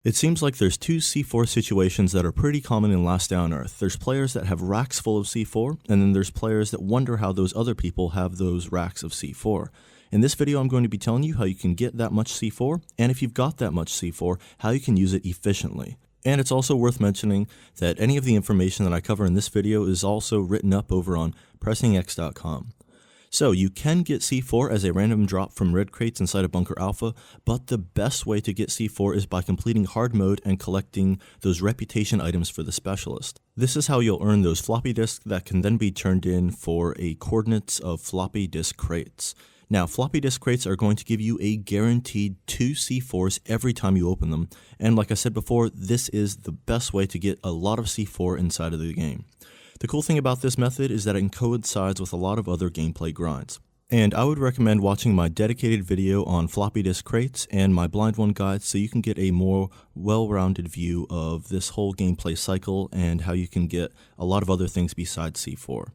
It seems like there's two C4 situations that are pretty common in Last Day on Earth. There's players that have racks full of C4, and then there's players that wonder how those other people have those racks of C4. In this video, I'm going to be telling you how you can get that much C4, and if you've got that much C4, how you can use it efficiently. And it's also worth mentioning that any of the information that I cover in this video is also written up over on pressingx.com. So you can get C4 as a random drop from red crates inside of Bunker Alpha, but the best way to get C4 is by completing hard mode and collecting those reputation items for the specialist. This is how you'll earn those floppy disks that can then be turned in for a coordinates of floppy disk crates. Now, floppy disk crates are going to give you a guaranteed 2 C4s every time you open them, and like I said before, this is the best way to get a lot of C4 inside of the game. The cool thing about this method is that it coincides with a lot of other gameplay grinds. And I would recommend watching my dedicated video on floppy disk crates and my blind one guide so you can get a more well-rounded view of this whole gameplay cycle and how you can get a lot of other things besides C4.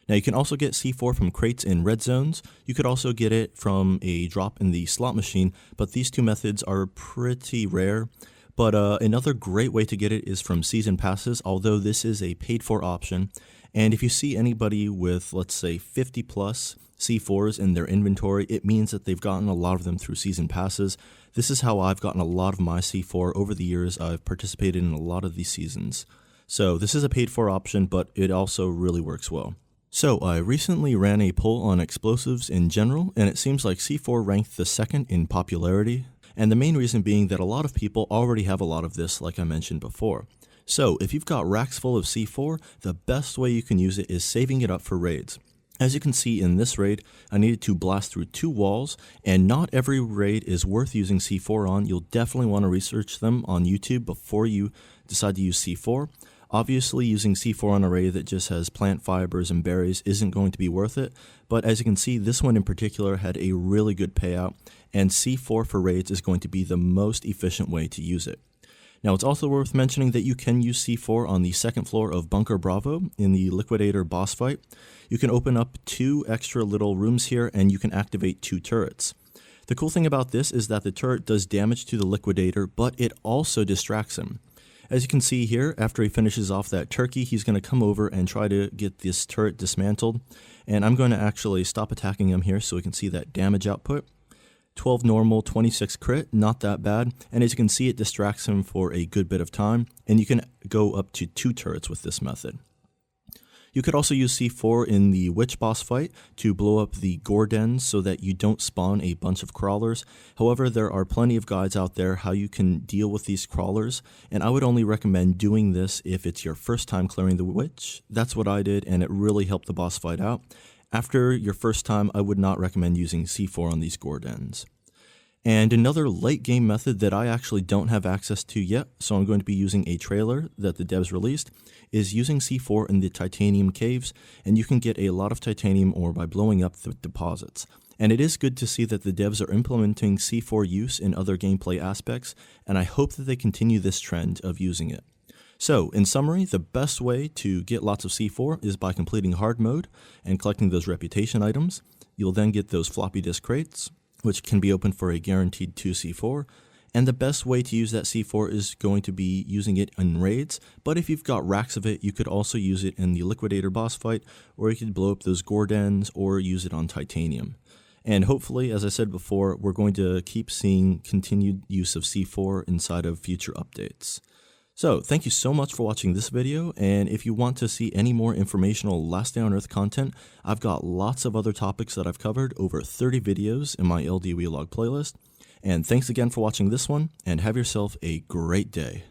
Now you can also get C4 from crates in red zones. You could also get it from a drop in the slot machine, but these two methods are pretty rare. But another great way to get it is from season passes, although this is a paid for option. And if you see anybody with, let's say, 50 plus C4s in their inventory, it means that they've gotten a lot of them through season passes. This is how I've gotten a lot of my C4 over the years. I've participated in a lot of these seasons. So this is a paid for option, but it also really works well. So I recently ran a poll on explosives in general, and it seems like C4 ranked the second in popularity. And the main reason being that a lot of people already have a lot of this, like I mentioned before. So if you've got racks full of C4, the best way you can use it is saving it up for raids. As you can see in this raid, I needed to blast through 2 walls, and not every raid is worth using C4 on. You'll definitely want to research them on YouTube before you decide to use C4. Obviously, using C4 on a raid that just has plant fibers and berries isn't going to be worth it, but as you can see, this one in particular had a really good payout, and C4 for raids is going to be the most efficient way to use it. Now, it's also worth mentioning that you can use C4 on the second floor of Bunker Bravo in the Liquidator boss fight. You can open up 2 extra little rooms here, and you can activate 2 turrets. The cool thing about this is that the turret does damage to the Liquidator, but it also distracts him. As you can see here, after he finishes off that turkey, he's going to come over and try to get this turret dismantled. And I'm going to actually stop attacking him here so we can see that damage output. 12 normal, 26 crit, not that bad. And as you can see, it distracts him for a good bit of time. And you can go up to 2 turrets with this method. You could also use C4 in the witch boss fight to blow up the gore dens so that you don't spawn a bunch of crawlers. However, there are plenty of guides out there how you can deal with these crawlers, and I would only recommend doing this if it's your first time clearing the witch. That's what I did, and it really helped the boss fight out. After your first time, I would not recommend using C4 on these gore dens. And another late game method that I actually don't have access to yet, so I'm going to be using a trailer that the devs released, is using C4 in the titanium caves, and you can get a lot of titanium ore by blowing up the deposits. And it is good to see that the devs are implementing C4 use in other gameplay aspects, and I hope that they continue this trend of using it. So, in summary, the best way to get lots of C4 is by completing hard mode and collecting those reputation items. You'll then get those floppy disk crates, which can be opened for a guaranteed 2 C4. And the best way to use that C4 is going to be using it in raids, but if you've got racks of it, you could also use it in the Liquidator boss fight, or you could blow up those gore dens, or use it on titanium. And hopefully, as I said before, we're going to keep seeing continued use of C4 inside of future updates. So, thank you so much for watching this video, and if you want to see any more informational Last Day on Earth content, I've got lots of other topics that I've covered, over 30 videos in my LDOE log playlist. And thanks again for watching this one, and have yourself a great day.